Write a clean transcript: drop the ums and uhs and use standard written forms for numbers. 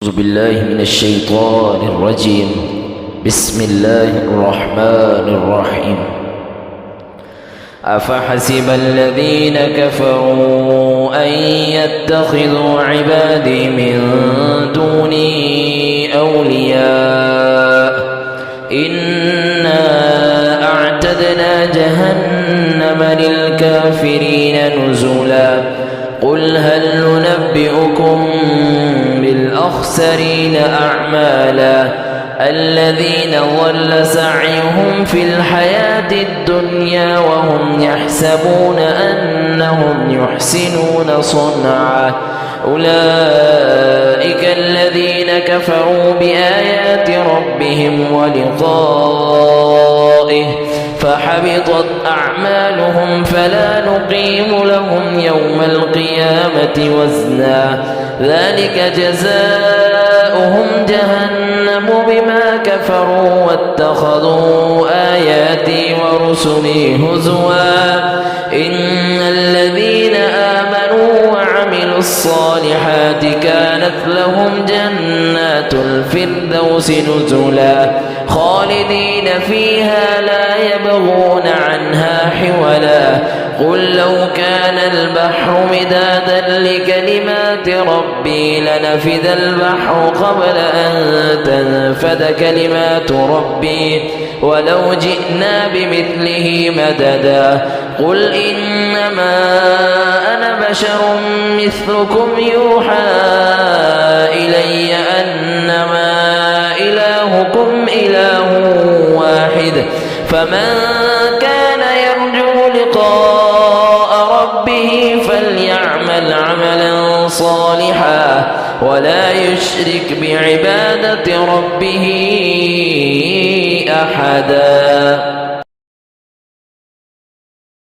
أعوذ بالله من الشيطان الرجيم. بسم الله الرحمن الرحيم. أفحسب الذين كفروا أن يتخذوا عبادي من دوني أولياء إنا أعتدنا جهنم للكافرين نزلا قل هل ننبئكم بالأخسرين أعمالا الذين ضل سعيهم في الحياة الدنيا وهم يحسبون أنهم يحسنون صنعا أولئك الذين كفروا بآيات ربهم ولقائه فحبطت أعمالهم فلا نقيم لهم يوم القيامة وزنا ذلك جزاؤهم جهنم بما كفروا واتخذوا آياتي ورسلي هزوا إن الذين آمنوا وعملوا الصالحات كانت لهم جنات الفردوس نزلا خالدين فيها لا يبغون عنها حولا قل لو كان البحر مدادا لكلمات ربي لنفد البحر قبل أن تنفد كلمات ربي ولو جئنا بمثله مددا قل إنما أنا بشر مثلكم يوحى إلي أنما إلهكم إله واحد فمن كان يرجو لقاء ربه فليعمل عملا صالحا ولا يشرك بعبادة ربه أحدا.